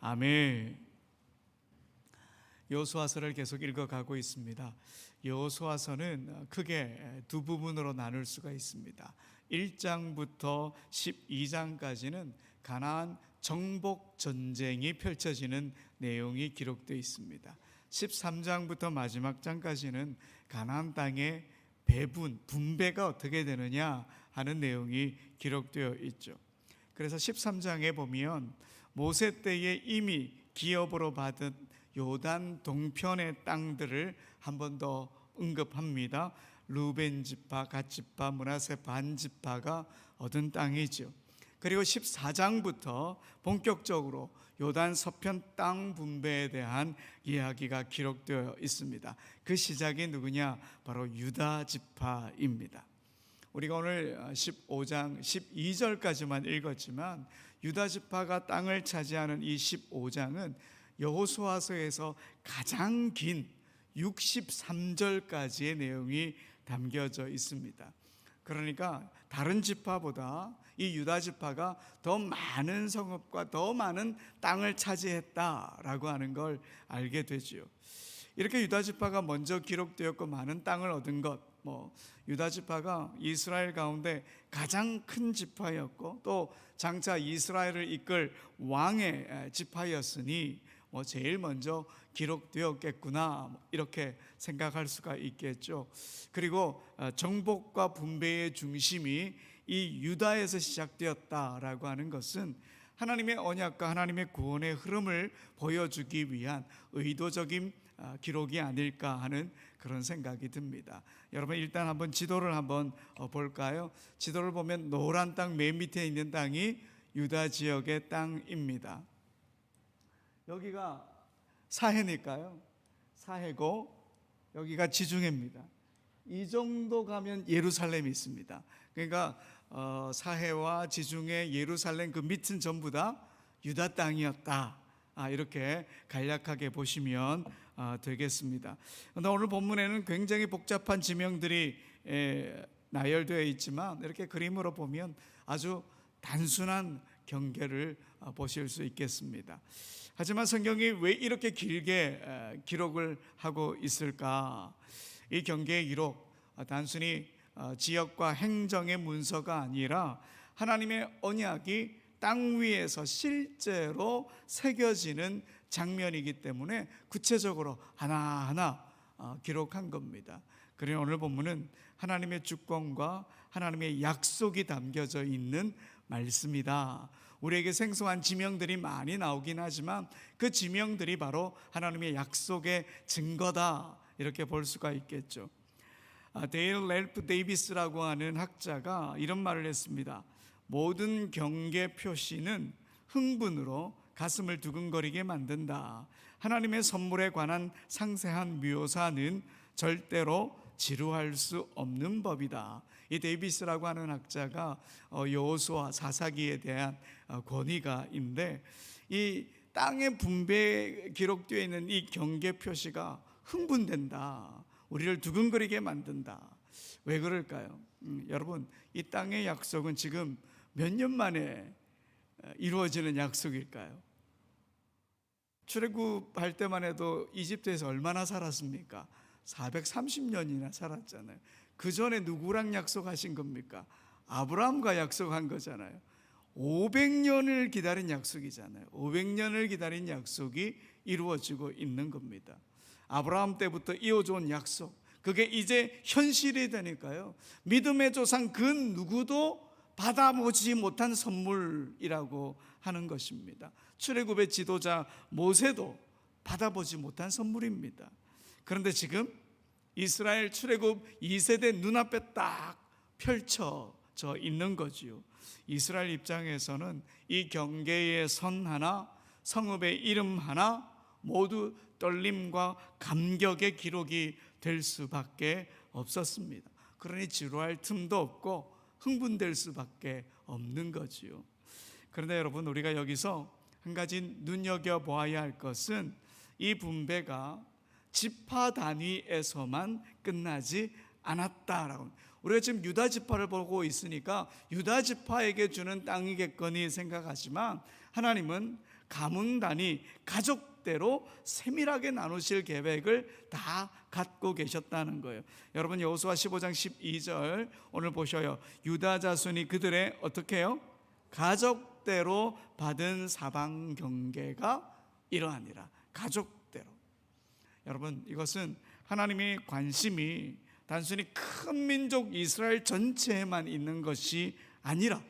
아멘. 여호수아서를 계속 읽어가고 있습니다. 여호수아서는 크게 두 부분으로 나눌 수가 있습니다. 1장부터 12장까지는 가나안 정복 전쟁이 펼쳐지는 내용이 기록되어 있습니다. 13장부터 마지막 장까지는 가나안 땅의 배분, 분배가 어떻게 되느냐 하는 내용이 기록되어 있죠. 그래서 13장에 보면 모세 때에 이미 기업으로 받은 요단 동편의 땅들을 한 번 더 언급합니다. 루벤 지파, 갓 지파, 므낫세 반 지파가 얻은 땅이죠. 그리고 14장부터 본격적으로 요단 서편 땅 분배에 대한 이야기가 기록되어 있습니다. 그 시작이 누구냐? 바로 유다 지파입니다. 우리가 오늘 15장 12절까지만 읽었지만 유다 지파가 땅을 차지하는 이 15장은 여호수아서에서 가장 긴 63절까지의 내용이 담겨져 있습니다. 그러니까 다른 지파보다 이 유다 지파가 더 많은 성읍과 더 많은 땅을 차지했다라고 하는 걸 알게 되지요. 이렇게 유다 지파가 먼저 기록되었고 많은 땅을 얻은 것, 유다 지파가 이스라엘 가운데 가장 큰 지파였고 또 장차 이스라엘을 이끌 왕의 지파였으니 제일 먼저 기록되었겠구나 이렇게 생각할 수가 있겠죠. 그리고 정복과 분배의 중심이 이 유다에서 시작되었다라고 하는 것은 하나님의 언약과 하나님의 구원의 흐름을 보여주기 위한 의도적인 기록이 아닐까 하는 그런 생각이 듭니다. 여러분 일단 한번 지도를 한번 볼까요? 지도를 보면 노란 땅 맨 밑에 있는 땅이 유다 지역의 땅입니다. 여기가 사해니까요. 사해고 여기가 지중해입니다. 이 정도 가면 예루살렘이 있습니다. 그러니까 사해와 지중해, 예루살렘 그 밑은 전부 다 유다 땅이었다. 이렇게 간략하게 보시면 되겠습니다. 오늘 본문에는 굉장히 복잡한 지명들이 나열되어 있지만 이렇게 그림으로 보면 아주 단순한 경계를 보실 수 있겠습니다. 하지만 성경이 왜 이렇게 길게 기록을 하고 있을까? 이 경계의 기록, 단순히 지역과 행정의 문서가 아니라 하나님의 언약이 땅 위에서 실제로 새겨지는 장면이기 때문에 구체적으로 하나하나 기록한 겁니다. 그래서 오늘 본문은 하나님의 주권과 하나님의 약속이 담겨져 있는 말씀이다. 우리에게 생소한 지명들이 많이 나오긴 하지만 그 지명들이 바로 하나님의 약속의 증거다 이렇게 볼 수가 있겠죠. 데일 렐프 데이비스라고 하는 학자가 이런 말을 했습니다. 모든 경계 표시는 흥분으로 가슴을 두근거리게 만든다. 하나님의 선물에 관한 상세한 묘사는 절대로 지루할 수 없는 법이다. 이 데이비스라고 하는 학자가 여호수아 사사기에 대한 권위가인데 이 땅의 분배에 기록되어 있는 이 경계 표시가 흥분된다. 우리를 두근거리게 만든다. 왜 그럴까요? 여러분 이 땅의 약속은 지금 몇 년 만에 이루어지는 약속일까요? 출애굽할 때만 해도 이집트에서 얼마나 살았습니까? 430년이나 살았잖아요. 그 전에 누구랑 약속하신 겁니까? 아브라함과 약속한 거잖아요. 500년을 기다린 약속이잖아요. 500년을 기다린 약속이 이루어지고 있는 겁니다. 아브라함 때부터 이어져온 약속, 그게 이제 현실이 되니까요. 믿음의 조상 그 누구도 받아보지 못한 선물이라고 하는 것입니다. 출애굽의 지도자 모세도 받아보지 못한 선물입니다. 그런데 지금 이스라엘 출애굽 2세대 눈앞에 딱 펼쳐져 있는 거지요. 이스라엘 입장에서는 이 경계의 선 하나, 성읍의 이름 하나 모두 떨림과 감격의 기록이 될 수밖에 없었습니다. 그러니 지루할 틈도 없고 흥분될 수밖에 없는 거지요. 그런데 여러분 우리가 여기서 한 가지 눈여겨보아야 할 것은 이 분배가 지파 단위에서만 끝나지 않았다라고. 우리가 지금 유다 지파를 보고 있으니까 유다 지파에게 주는 땅이겠거니 생각하지만 하나님은 가문 단위, 가족대로 세밀하게 나누실 계획을 다 갖고 계셨다는 거예요. 여러분 여호수아 15장 12절 오늘 보셔요. 유다 자손이 그들의 어떻게 해요? 가족대로 받은 사방 경계가 이러하니라. 가족대로. 여러분 이것은 하나님의 관심이 단순히 큰 민족 이스라엘 전체에만 있는 것이 아니라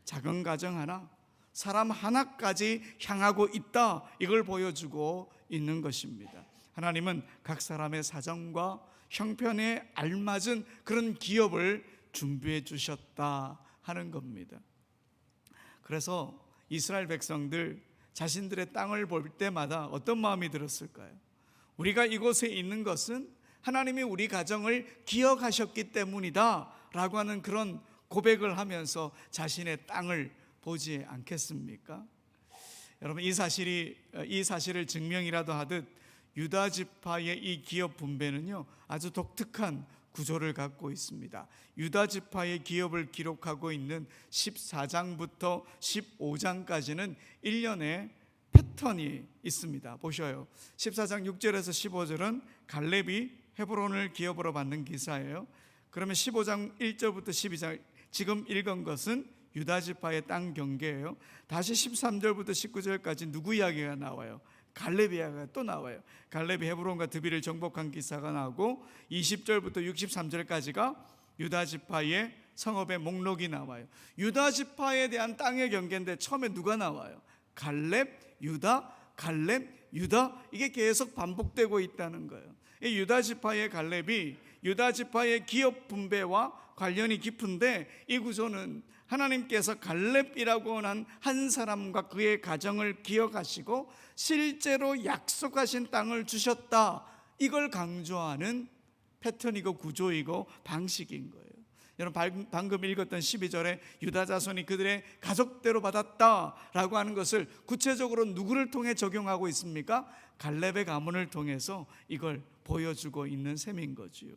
작은 가정 하나, 사람 하나까지 향하고 있다, 이걸 보여주고 있는 것입니다. 하나님은 각 사람의 사정과 형편에 알맞은 그런 기업을 준비해 주셨다 하는 겁니다. 그래서 이스라엘 백성들 자신들의 땅을 볼 때마다 어떤 마음이 들었을까요? 우리가 이곳에 있는 것은 하나님이 우리 가정을 기억하셨기 때문이다 라고 하는 그런 고백을 하면서 자신의 땅을 보지 않겠습니까? 여러분 이 사실을 증명이라도 하듯 유다 지파의 이 기업 분배는요 아주 독특한 구조를 갖고 있습니다. 유다 지파의 기업을 기록하고 있는 14장부터 15장까지는 1년의 패턴이 있습니다. 보셔요. 14장 6절에서 15절은 갈렙이 헤브론을 기업으로 받는 기사예요. 그러면 15장 1절부터 12장 지금 읽은 것은 유다 지파의 땅 경계예요. 다시 13절부터 19절까지 누구 이야기가 나와요? 갈렙 이야기가 또 나와요. 갈렙이 헤브론과 드비를 정복한 기사가 나오고 20절부터 63절까지가 유다 지파의 성읍의 목록이 나와요. 유다 지파에 대한 땅의 경계인데 처음에 누가 나와요? 갈렙, 유다, 갈렙, 유다, 이게 계속 반복되고 있다는 거예요. 이 유다 지파의 갈렙이 유다 지파의 기업 분배와 관련이 깊은데 이 구조는 하나님께서 갈렙이라고 하는 한 사람과 그의 가정을 기억하시고 실제로 약속하신 땅을 주셨다, 이걸 강조하는 패턴이고 구조이고 방식인 거예요. 여러분 방금 읽었던 12절에 유다 자손이 그들의 가족대로 받았다라고 하는 것을 구체적으로 누구를 통해 적용하고 있습니까? 갈렙의 가문을 통해서 이걸 보여주고 있는 셈인 거지요.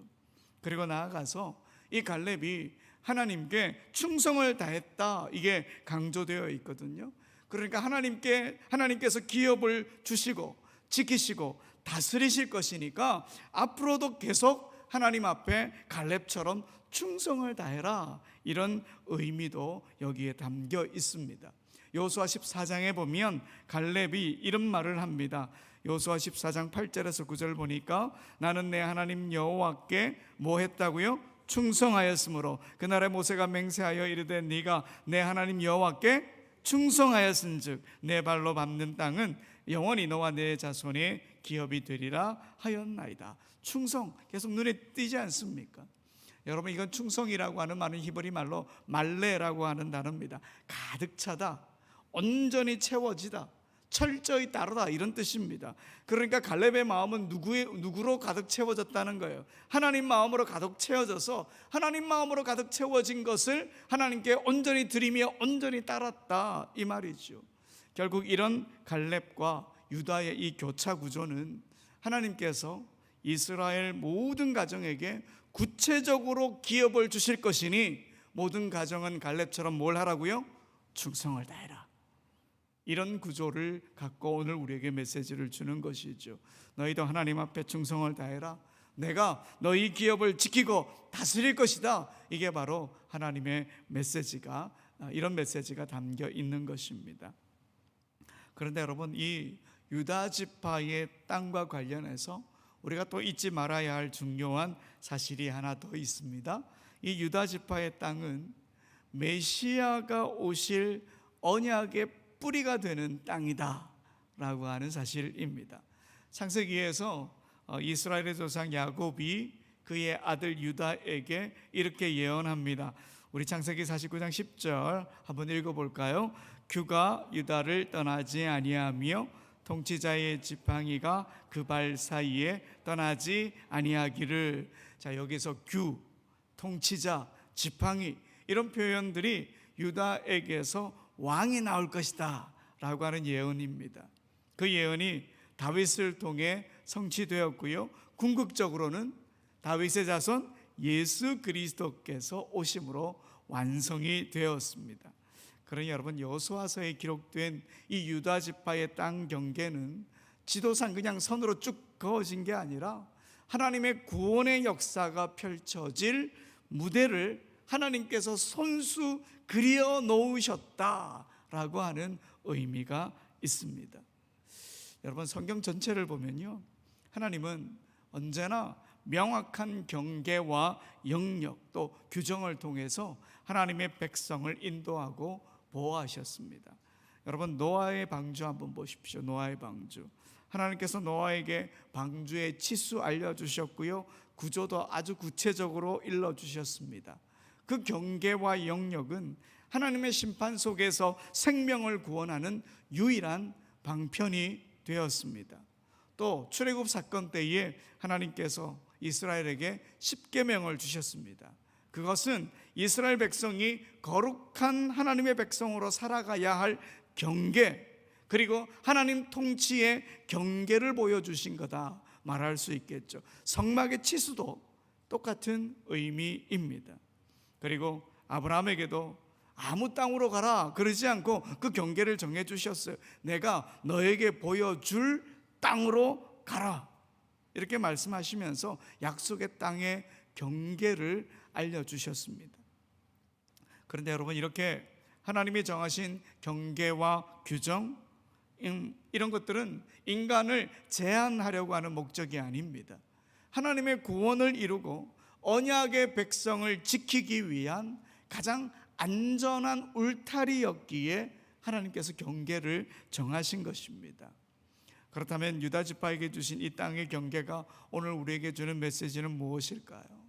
그리고 나아가서 이 갈렙이 하나님께 충성을 다했다, 이게 강조되어 있거든요. 그러니까 하나님께서 기업을 주시고 지키시고 다스리실 것이니까 앞으로도 계속 하나님 앞에 갈렙처럼 충성을 다해라, 이런 의미도 여기에 담겨 있습니다. 여호수아 14장에 보면 갈렙이 이런 말을 합니다. 여호수아 14장 8절에서 9절 보니까 나는 내 하나님 여호와께 뭐 했다고요? 충성하였으므로 그날에 모세가 맹세하여 이르되 네가 내 하나님 여호와께 충성하였은즉 내 발로 밟는 땅은 영원히 너와 내 자손의 기업이 되리라 하였나이다. 충성 계속 눈에 띄지 않습니까? 여러분 이건 충성이라고 하는 말은 히브리 말로 말레라고 하는 단어입니다. 가득 차다, 온전히 채워지다, 철저히 따르다, 이런 뜻입니다. 그러니까 갈렙의 마음은 누구로 가득 채워졌다는 거예요? 하나님 마음으로 가득 채워져서 하나님 마음으로 가득 채워진 것을 하나님께 온전히 드리며 온전히 따랐다, 이 말이죠. 결국 이런 갈렙과 유다의 이 교차 구조는 하나님께서 이스라엘 모든 가정에게 구체적으로 기업을 주실 것이니 모든 가정은 갈렙처럼 뭘 하라고요? 충성을 다해라. 이런 구조를 갖고 오늘 우리에게 메시지를 주는 것이죠. 너희도 하나님 앞에 충성을 다해라. 내가 너희 기업을 지키고 다스릴 것이다. 이게 바로 하나님의 메시지가, 이런 메시지가 담겨 있는 것입니다. 그런데 여러분 이 유다 지파의 땅과 관련해서 우리가 또 잊지 말아야 할 중요한 사실이 하나 더 있습니다. 이 유다 지파의 땅은 메시아가 오실 언약의 뿌리가 되는 땅이다 라고 하는 사실입니다. 창세기에서 이스라엘의 조상 야곱이 그의 아들 유다에게 이렇게 예언합니다. 우리 창세기 49장 10절 한번 읽어볼까요? 규가 유다를 떠나지 아니하며 통치자의 지팡이가 그 발 사이에 떠나지 아니하기를. 자, 여기서 규, 통치자, 지팡이, 이런 표현들이 유다에게서 왕이 나올 것이다 라고 하는 예언입니다. 그 예언이 다윗을 통해 성취되었고요, 궁극적으로는 다윗의 자손 예수 그리스도께서 오심으로 완성이 되었습니다. 그러니 여러분, 여호수아서에 기록된 이 유다 지파의 땅 경계는 지도상 그냥 선으로 쭉 그어진 게 아니라 하나님의 구원의 역사가 펼쳐질 무대를 하나님께서 손수 그려 놓으셨다라고 하는 의미가 있습니다. 여러분, 성경 전체를 보면요, 하나님은 언제나 명확한 경계와 영역 또 규정을 통해서 하나님의 백성을 인도하고 보호하셨습니다. 여러분, 노아의 방주 한번 보십시오. 노아의 방주, 하나님께서 노아에게 방주의 치수 알려주셨고요, 구조도 아주 구체적으로 일러주셨습니다. 그 경계와 영역은 하나님의 심판 속에서 생명을 구원하는 유일한 방편이 되었습니다. 또 출애굽 사건 때에 하나님께서 이스라엘에게 십계명을 주셨습니다. 그것은 이스라엘 백성이 거룩한 하나님의 백성으로 살아가야 할 경계, 그리고 하나님 통치의 경계를 보여주신 거다 말할 수 있겠죠. 성막의 치수도 똑같은 의미입니다. 그리고 아브라함에게도 아무 땅으로 가라 그러지 않고 그 경계를 정해 주셨어요. 내가 너에게 보여줄 땅으로 가라, 이렇게 말씀하시면서 약속의 땅의 경계를 알려주셨습니다. 그런데 여러분, 이렇게 하나님이 정하신 경계와 규정, 이런 것들은 인간을 제한하려고 하는 목적이 아닙니다. 하나님의 구원을 이루고 언약의 백성을 지키기 위한 가장 안전한 울타리였기에 하나님께서 경계를 정하신 것입니다. 그렇다면 유다 지파에게 주신 이 땅의 경계가 오늘 우리에게 주는 메시지는 무엇일까요?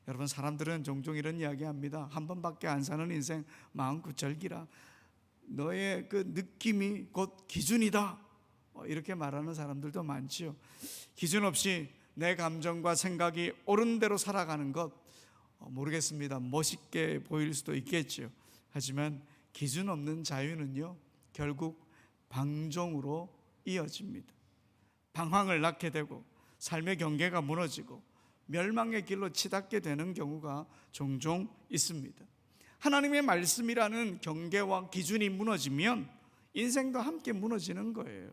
여러분, 사람들은 종종 이런 이야기합니다. 한 번밖에 안 사는 인생 마음껏 즐기라. 너의 그 느낌이 곧 기준이다, 이렇게 말하는 사람들도 많지요. 기준 없이 내 감정과 생각이 옳은 대로 살아가는 것, 모르겠습니다. 멋있게 보일 수도 있겠죠. 하지만 기준 없는 자유는요, 결국 방종으로 이어집니다. 방황을 낳게 되고 삶의 경계가 무너지고 멸망의 길로 치닫게 되는 경우가 종종 있습니다. 하나님의 말씀이라는 경계와 기준이 무너지면 인생도 함께 무너지는 거예요.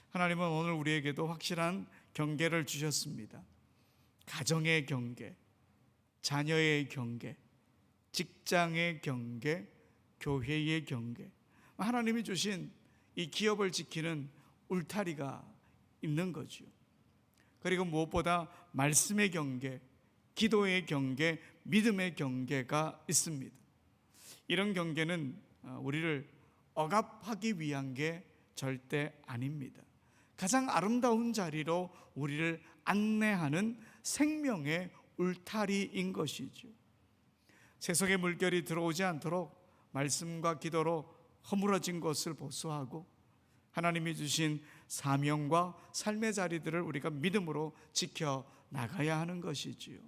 하나님은 오늘 우리에게도 확실한 경계를 주셨습니다. 가정의 경계, 자녀의 경계, 직장의 경계, 교회의 경계, 하나님이 주신 이 기업을 지키는 울타리가 있는 거죠. 그리고 무엇보다 말씀의 경계, 기도의 경계, 믿음의 경계가 있습니다. 이런 경계는 우리를 억압하기 위한 게 절대 아닙니다. 가장 아름다운 자리로 우리를 안내하는 생명의 울타리인 것이죠. 세속의 물결이 들어오지 않도록 말씀과 기도로 허물어진 것을 보수하고 하나님이 주신 사명과 삶의 자리들을 우리가 믿음으로 지켜 나가야 하는 것이지요.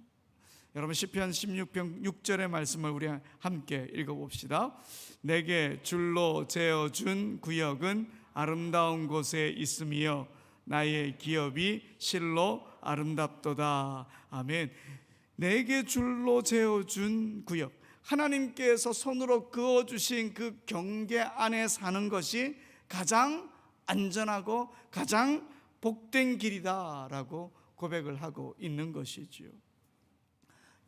여러분, 시편 16편 6절의 말씀을 우리 함께 읽어봅시다. 내게 줄로 재어준 구역은 아름다운 곳에 있으며 나의 기업이 실로 아름답도다. 아멘. 내게 줄로 재어준 구역, 하나님께서 손으로 그어주신 그 경계 안에 사는 것이 가장 안전하고 가장 복된 길이다라고 고백을 하고 있는 것이지요.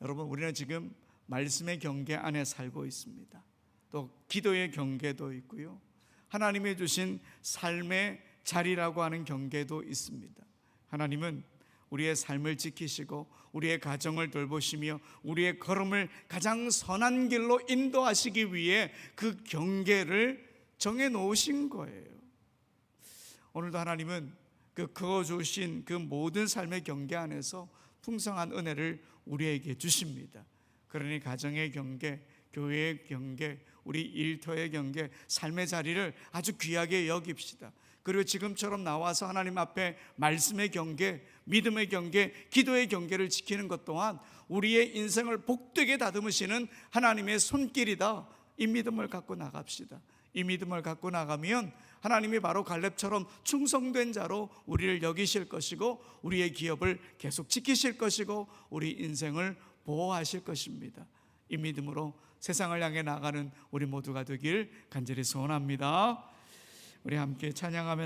여러분, 우리는 지금 말씀의 경계 안에 살고 있습니다. 또 기도의 경계도 있고요, 하나님이 주신 삶의 자리라고 하는 경계도 있습니다. 하나님은 우리의 삶을 지키시고 우리의 가정을 돌보시며 우리의 걸음을 가장 선한 길로 인도하시기 위해 그 경계를 정해 놓으신 거예요. 오늘도 하나님은 그 그어주신 그 모든 삶의 경계 안에서 풍성한 은혜를 우리에게 주십니다. 그러니 가정의 경계, 교회의 경계, 우리 일터의 경계, 삶의 자리를 아주 귀하게 여깁시다. 그리고 지금처럼 나와서 하나님 앞에 말씀의 경계, 믿음의 경계, 기도의 경계를 지키는 것 또한 우리의 인생을 복되게 다듬으시는 하나님의 손길이다. 이 믿음을 갖고 나갑시다. 이 믿음을 갖고 나가면 하나님이 바로 갈렙처럼 충성된 자로 우리를 여기실 것이고 우리의 기업을 계속 지키실 것이고 우리 인생을 보호하실 것입니다. 이 믿음으로 세상을 향해 나가는 우리 모두가 되길 간절히 소원합니다. 우리 함께 찬양하며